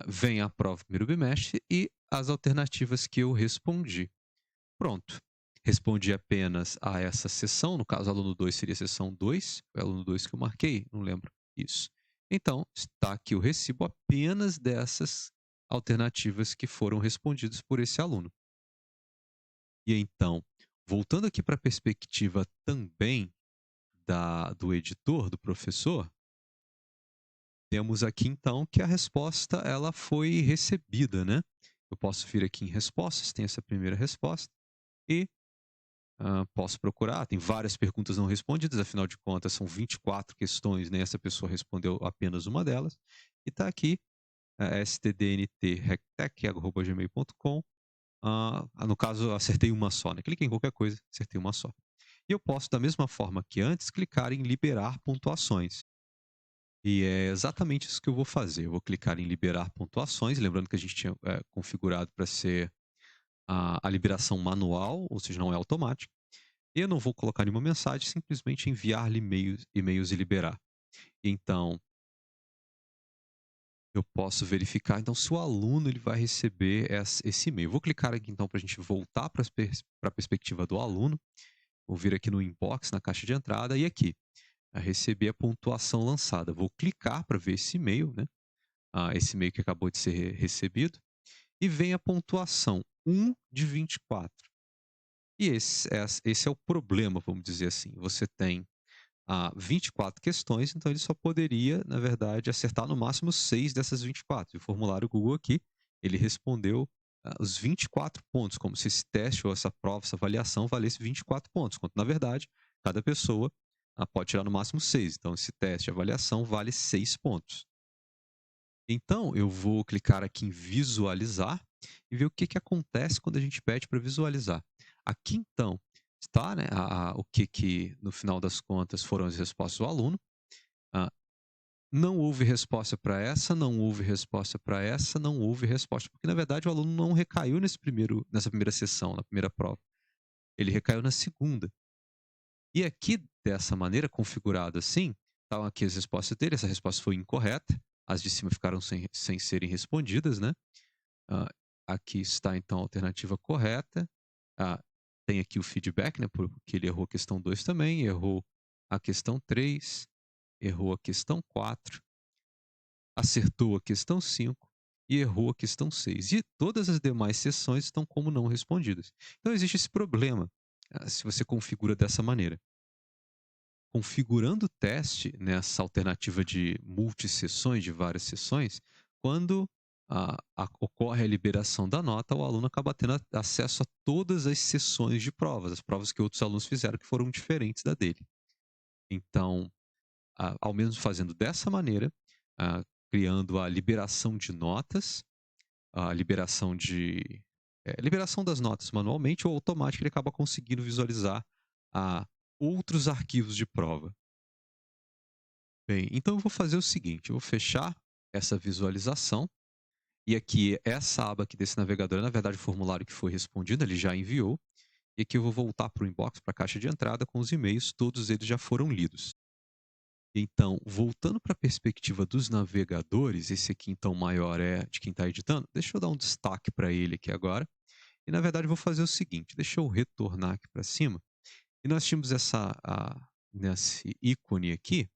vem a prova primeiro bimestre e as alternativas que eu respondi. Pronto. Respondi apenas a essa seção, no caso, aluno 2 seria a seção 2, foi aluno 2 que eu marquei, não lembro isso. Então, está aqui o recibo apenas dessas alternativas que foram respondidas por esse aluno. E então, voltando aqui para a perspectiva também do editor, do professor, temos aqui então que a resposta ela foi recebida, né? Eu posso vir aqui em respostas, tem essa primeira resposta, e posso procurar, tem várias perguntas não respondidas, afinal de contas são 24 questões, né? Essa pessoa respondeu apenas uma delas, e está aqui, stdntrectec@gmail.com. No caso, eu acertei uma só, né? Cliquei em qualquer coisa, acertei uma só. E eu posso, da mesma forma que antes, clicar em liberar pontuações. E é exatamente isso que eu vou fazer. Eu vou clicar em liberar pontuações, lembrando que a gente tinha configurado para ser a liberação manual, ou seja, não é automática. Eu não vou colocar nenhuma mensagem, simplesmente enviar-lhe e-mails e liberar. Então, eu posso verificar então se o aluno ele vai receber esse e-mail. Vou clicar aqui então para a gente voltar para a perspectiva do aluno. Vou vir aqui no inbox, na caixa de entrada, e aqui, a receber a pontuação lançada. Vou clicar para ver esse e-mail, né? Esse e-mail que acabou de ser recebido, e vem a pontuação 1 de 24. E esse é o problema, vamos dizer assim. Você tem 24 questões, então ele só poderia, na verdade, acertar no máximo 6 dessas 24. E o formulário Google aqui, ele respondeu os 24 pontos, como se esse teste ou essa prova, essa avaliação valesse 24 pontos, quando, na verdade, cada pessoa pode tirar no máximo 6. Então, esse teste, avaliação, vale 6 pontos. Então, eu vou clicar aqui em visualizar e ver o que acontece quando a gente pede para visualizar. Aqui, então, está, né, o que no final das contas foram as respostas do aluno. Ah, não houve resposta para essa, não houve resposta para essa, não houve resposta, porque na verdade o aluno não recaiu nessa primeira sessão, na primeira prova. Ele recaiu na segunda. E aqui, dessa maneira, configurado assim, estavam aqui as respostas dele. Essa resposta foi incorreta. As de cima ficaram sem serem respondidas, né? Ah, aqui está, então, a alternativa correta. Ah, tem aqui o feedback, né? Porque ele errou a questão 2 também, errou a questão 3, errou a questão 4, acertou a questão 5 e errou a questão 6. E todas as demais sessões estão como não respondidas. Então, existe esse problema, se você configura dessa maneira. Configurando o teste nessa alternativa de multissessões, de várias sessões, quando ocorre a liberação da nota, o aluno acaba tendo acesso a todas as sessões de provas, as provas que outros alunos fizeram que foram diferentes da dele. Então, ao menos fazendo dessa maneira, criando a liberação de notas, a liberação das notas manualmente ou automática, ele acaba conseguindo visualizar outros arquivos de prova. Bem, então eu vou fazer o seguinte, eu vou fechar essa visualização e aqui essa aba aqui desse navegador é na verdade o formulário que foi respondido, ele já enviou, e aqui eu vou voltar para o inbox, para a caixa de entrada com os e-mails, todos eles já foram lidos. Então, voltando para a perspectiva dos navegadores, esse aqui então maior é de quem está editando, deixa eu dar um destaque para ele aqui agora, e na verdade eu vou fazer o seguinte, deixa eu retornar aqui para cima, e nós tínhamos nesse ícone aqui,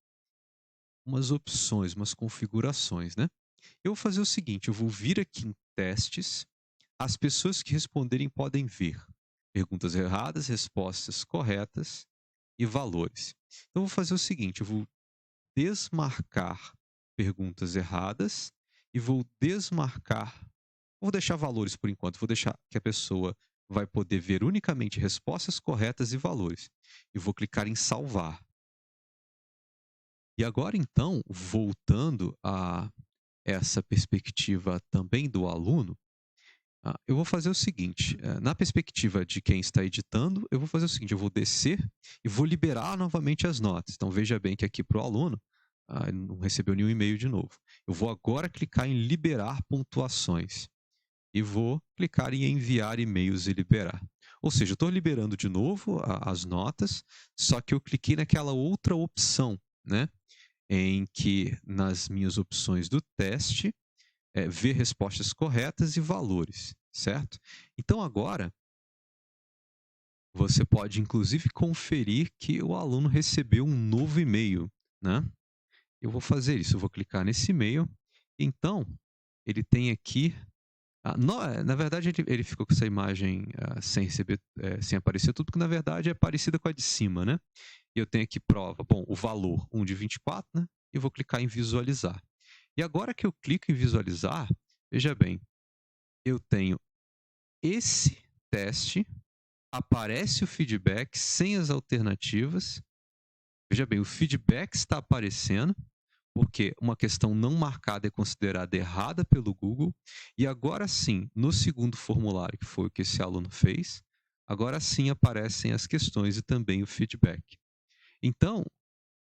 umas opções, umas configurações, né? Eu vou fazer o seguinte, eu vou vir aqui em testes, as pessoas que responderem podem ver perguntas erradas, respostas corretas e valores. Então, eu vou fazer o seguinte, eu vou desmarcar perguntas erradas e vou deixar valores por enquanto, vou deixar que a pessoa vai poder ver unicamente respostas corretas e valores. E vou clicar em salvar. E agora, então, voltando a essa perspectiva também do aluno, eu vou fazer o seguinte: na perspectiva de quem está editando, eu vou fazer o seguinte: eu vou descer e vou liberar novamente as notas. Então, veja bem que aqui para o aluno, ele não recebeu nenhum e-mail de novo. Eu vou agora clicar em liberar pontuações e vou clicar em enviar e-mails e liberar. Ou seja, eu estou liberando de novo as notas, só que eu cliquei naquela outra opção, né? Em que nas minhas opções do teste, ver respostas corretas e valores, certo? Então agora, você pode inclusive conferir que o aluno recebeu um novo e-mail, né? Eu vou fazer isso, eu vou clicar nesse e-mail, então ele tem aqui, na verdade ele ficou com essa imagem sem receber, sem aparecer tudo, porque na verdade é parecida com a de cima, né? E eu tenho aqui prova, bom, o valor 1 de 24, né? E eu vou clicar em visualizar. E agora que eu clico em visualizar, veja bem, eu tenho esse teste, aparece o feedback sem as alternativas. Veja bem, o feedback está aparecendo, porque uma questão não marcada é considerada errada pelo Google. E agora sim, no segundo formulário, que foi o que esse aluno fez, agora sim aparecem as questões e também o feedback. Então,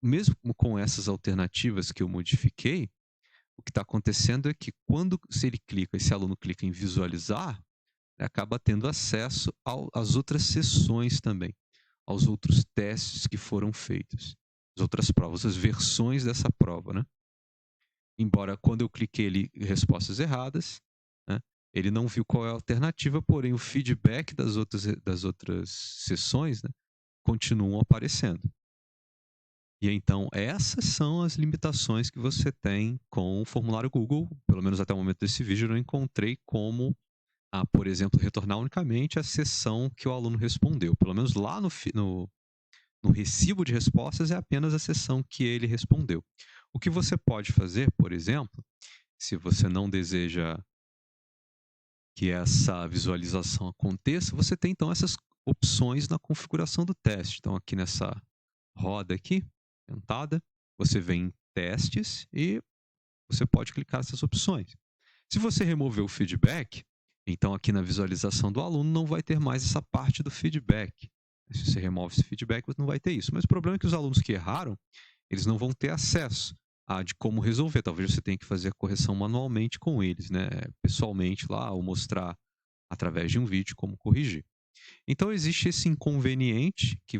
mesmo com essas alternativas que eu modifiquei, o que está acontecendo é que se esse aluno clica em visualizar, acaba tendo acesso às outras sessões também, aos outros testes que foram feitos, as outras provas, as versões dessa prova, né? Embora quando eu cliquei ali respostas erradas, né, ele não viu qual é a alternativa, porém o feedback das outras sessões, né, continuam aparecendo. E então, essas são as limitações que você tem com o formulário Google. Pelo menos até o momento desse vídeo, eu não encontrei como, por exemplo, retornar unicamente a sessão que o aluno respondeu. Pelo menos lá no recibo de respostas é apenas a sessão que ele respondeu. O que você pode fazer, por exemplo, se você não deseja que essa visualização aconteça, você tem então essas opções na configuração do teste. Então, aqui nessa roda aqui, dentada, você vem em testes e você pode clicar nessas opções. Se você remover o feedback, Então, aqui na visualização do aluno não vai ter mais essa parte do feedback. Se você remove esse feedback, você não vai ter isso. Mas o problema é que os alunos que erraram, eles não vão ter acesso a de como resolver. Talvez você tenha que fazer a correção manualmente com eles, né? Pessoalmente lá, ou mostrar através de um vídeo como corrigir. Então existe esse inconveniente que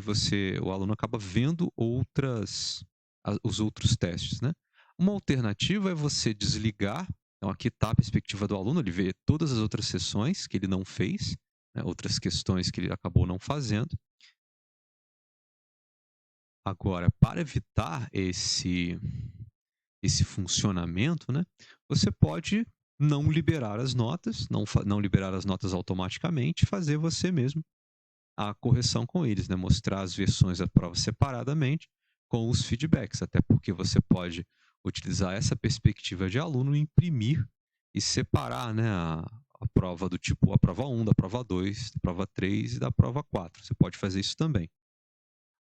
o aluno acaba vendo os outros testes, né? Uma alternativa é você desligar. Então aqui está a perspectiva do aluno, ele vê todas as outras sessões que ele não fez, né, outras questões que ele acabou não fazendo. Agora, para evitar esse funcionamento, né, você pode não liberar as notas, não liberar as notas automaticamente, fazer você mesmo a correção com eles, né? Mostrar as versões da prova separadamente com os feedbacks, até porque você pode utilizar essa perspectiva de aluno, imprimir e separar, né, a prova do tipo a prova 1, da prova 2, da prova 3 e da prova 4. Você pode fazer isso também.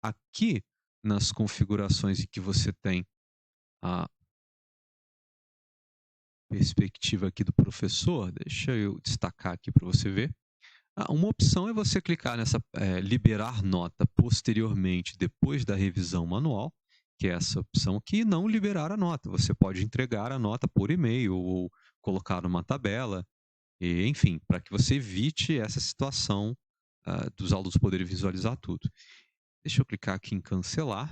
Aqui, nas configurações em que você tem a perspectiva aqui do professor, deixa eu destacar aqui para você ver. Uma opção é você clicar nessa liberar nota posteriormente, depois da revisão manual, que é essa opção aqui, e não liberar a nota. Você pode entregar a nota por e-mail ou colocar numa tabela, e, enfim, para que você evite essa situação dos alunos poderem visualizar tudo. Deixa eu clicar aqui em cancelar.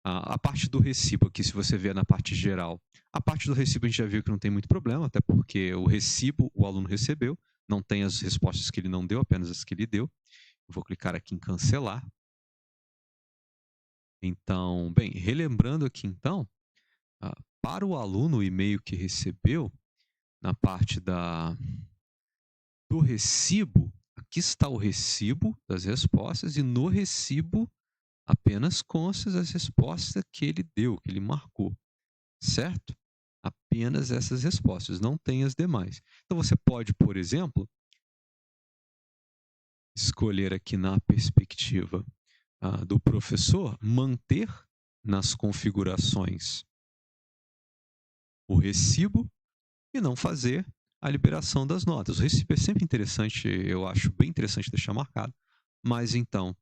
A parte do recibo aqui, se você ver na parte geral, a parte do recibo a gente já viu que não tem muito problema, até porque o recibo o aluno recebeu, não tem as respostas que ele não deu, apenas as que ele deu. Eu vou clicar aqui em cancelar. Então, bem, relembrando aqui então, para o aluno o e-mail que recebeu, na parte do recibo, aqui está o recibo das respostas, e no recibo apenas constam as respostas que ele deu, que ele marcou, certo? Apenas essas respostas, não tem as demais. Então você pode, por exemplo, escolher aqui na perspectiva do professor, manter nas configurações o recibo e não fazer a liberação das notas. O recibo é sempre interessante, eu acho bem interessante deixar marcado, mas então,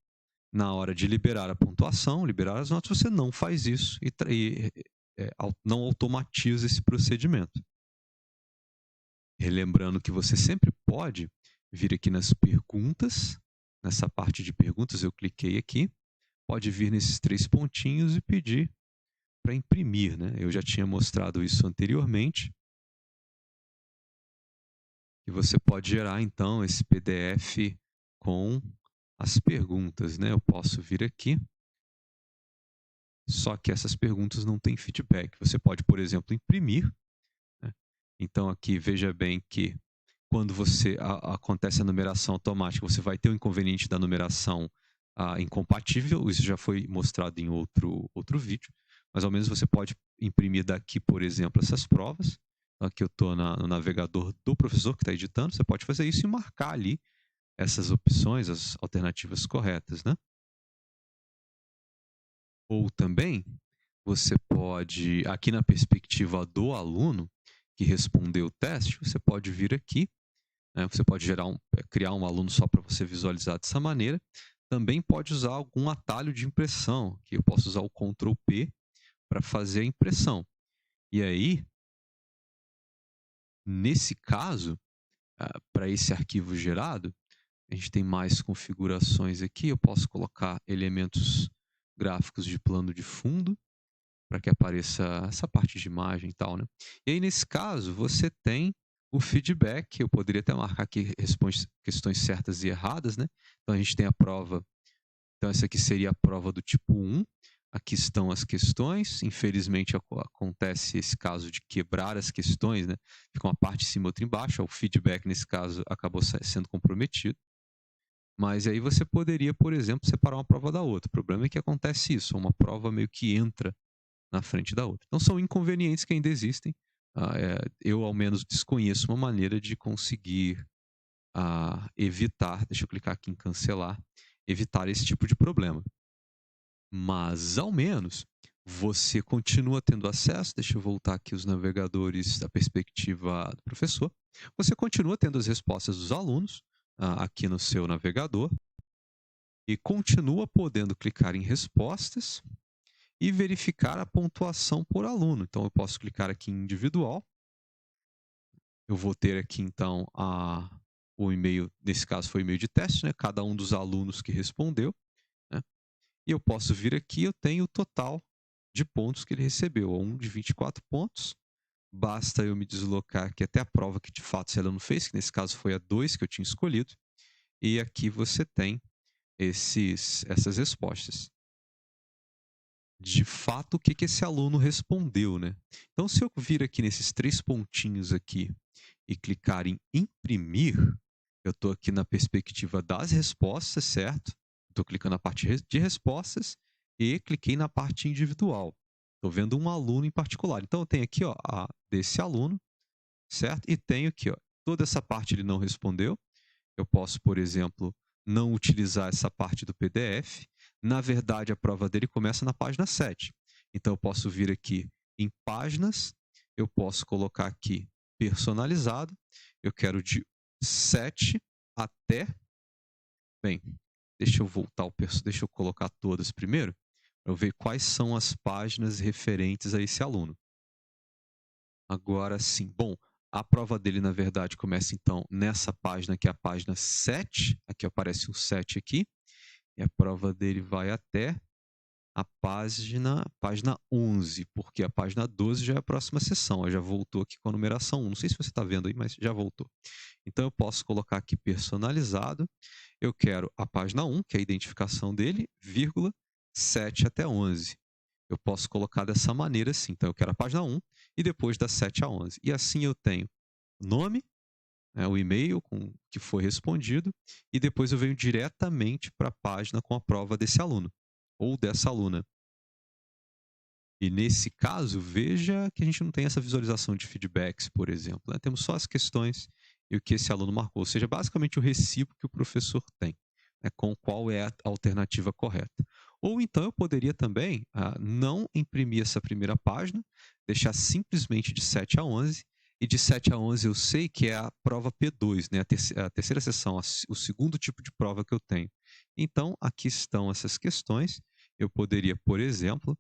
na hora de liberar a pontuação, liberar as notas, você não faz isso não automatiza esse procedimento. Relembrando que você sempre pode vir aqui nas perguntas, nessa parte de perguntas eu cliquei aqui, pode vir nesses 3 pontinhos e pedir para imprimir, né? Eu já tinha mostrado isso anteriormente. E você pode gerar então esse PDF com as perguntas, né? Eu posso vir aqui, só que essas perguntas não têm feedback. Você pode, por exemplo, imprimir, né? Então aqui veja bem que quando acontece a numeração automática, você vai ter o inconveniente da numeração incompatível. Isso já foi mostrado em outro vídeo. Mas ao menos você pode imprimir daqui, por exemplo, essas provas. Então, aqui eu estou no navegador do professor que está editando. Você pode fazer isso e marcar ali essas opções, as alternativas corretas, né? Ou também, você pode, aqui na perspectiva do aluno que respondeu o teste, você pode vir aqui, né? Você pode criar um aluno só para você visualizar dessa maneira. Também pode usar algum atalho de impressão, que eu posso usar o Ctrl P para fazer a impressão. E aí, nesse caso, para esse arquivo gerado, a gente tem mais configurações aqui. Eu posso colocar elementos gráficos de plano de fundo para que apareça essa parte de imagem e tal, né? E aí, nesse caso, você tem o feedback. Eu poderia até marcar aqui responde questões certas e erradas, né? Então, a gente tem a prova. Então, essa aqui seria a prova do tipo 1. Aqui estão as questões. Infelizmente, acontece esse caso de quebrar as questões, né? Fica uma parte em cima e outra embaixo. O feedback, nesse caso, acabou sendo comprometido. Mas aí você poderia, por exemplo, separar uma prova da outra. O problema é que acontece isso. Uma prova meio que entra na frente da outra. Então, são inconvenientes que ainda existem. Eu, ao menos, desconheço uma maneira de conseguir evitar, deixa eu clicar aqui em cancelar, evitar esse tipo de problema. Mas, ao menos, você continua tendo acesso, deixa eu voltar aqui os navegadores da perspectiva do professor, você continua tendo as respostas dos alunos, aqui no seu navegador, e continua podendo clicar em respostas e verificar a pontuação por aluno. Então eu posso clicar aqui em individual, eu vou ter aqui então o e-mail, nesse caso foi o e-mail de teste, né? Cada um dos alunos que respondeu, né? E eu posso vir aqui, eu tenho o total de pontos que ele recebeu, um de 24 pontos. Basta eu me deslocar aqui até a prova que de fato esse aluno fez, que nesse caso foi a 2 que eu tinha escolhido, e aqui você tem essas respostas. De fato, o que que esse aluno respondeu, né? Então, se eu vir aqui nesses 3 pontinhos aqui e clicar em imprimir, eu estou aqui na perspectiva das respostas, certo? Estou clicando na parte de respostas e cliquei na parte individual. Estou vendo um aluno em particular. Então, eu tenho aqui ó, desse aluno, certo? E tenho aqui ó, toda essa parte ele não respondeu. Eu posso, por exemplo, não utilizar essa parte do PDF. Na verdade, a prova dele começa na página 7. Então, eu posso vir aqui em páginas, eu posso colocar aqui personalizado, eu quero de 7 até... Bem, deixa eu colocar todas primeiro, para eu ver quais são as páginas referentes a esse aluno. Agora sim. Bom, a prova dele, na verdade, começa então nessa página, que é a página 7. Aqui aparece um 7 aqui. E a prova dele vai até a página 11, porque a página 12 já é a próxima sessão. Ela já voltou aqui com a numeração 1. Não sei se você está vendo aí, mas já voltou. Então, eu posso colocar aqui personalizado. Eu quero a página 1, que é a identificação dele, vírgula, 7 até 11. Eu posso colocar dessa maneira assim. Então, eu quero a página 1 e depois da 7 a 11. E assim eu tenho o nome, né, o e-mail que foi respondido, e depois eu venho diretamente para a página com a prova desse aluno ou dessa aluna. E nesse caso, veja que a gente não tem essa visualização de feedbacks, por exemplo, né? Temos só as questões e o que esse aluno marcou, ou seja, basicamente o recibo que o professor tem, né, com qual é a alternativa correta. Ou então eu poderia também não imprimir essa primeira página, deixar simplesmente de 7 a 11, e de 7 a 11 eu sei que é a prova P2, né, a terceira sessão, o segundo tipo de prova que eu tenho. Então, aqui estão essas questões. Eu poderia, por exemplo,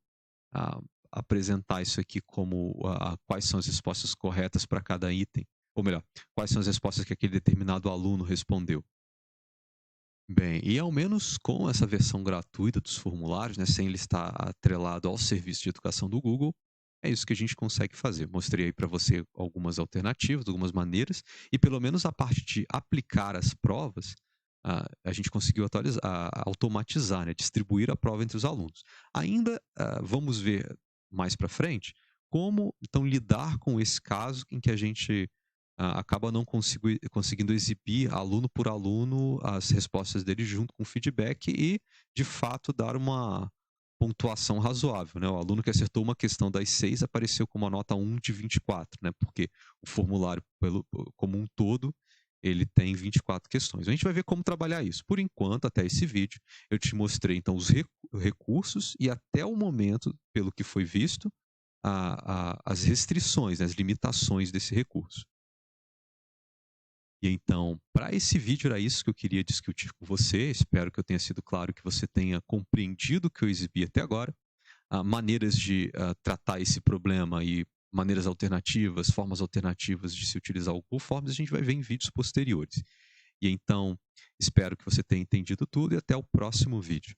apresentar isso aqui como quais são as respostas corretas para cada item, ou melhor, quais são as respostas que aquele determinado aluno respondeu. Bem, e ao menos com essa versão gratuita dos formulários, né, sem ele estar atrelado ao serviço de educação do Google, é isso que a gente consegue fazer. Mostrei aí para você algumas alternativas, algumas maneiras, e pelo menos a parte de aplicar as provas, a gente conseguiu automatizar, né, distribuir a prova entre os alunos. Ainda vamos ver mais para frente como então lidar com esse caso em que a gente acaba não conseguindo exibir aluno por aluno as respostas dele junto com o feedback e, de fato, dar uma pontuação razoável, né? O aluno que acertou uma questão das 6 apareceu com uma nota 1 de 24, né? Porque o formulário, como um todo, ele tem 24 questões. A gente vai ver como trabalhar isso. Por enquanto, até esse vídeo, eu te mostrei, então, os recursos e, até o momento, pelo que foi visto, as restrições, as limitações desse recurso. E então, para esse vídeo era isso que eu queria discutir com você. Espero que eu tenha sido claro, que você tenha compreendido o que eu exibi até agora. Maneiras de tratar esse problema e maneiras alternativas, formas alternativas de se utilizar o Google Forms, a gente vai ver em vídeos posteriores. E então, espero que você tenha entendido tudo e até o próximo vídeo.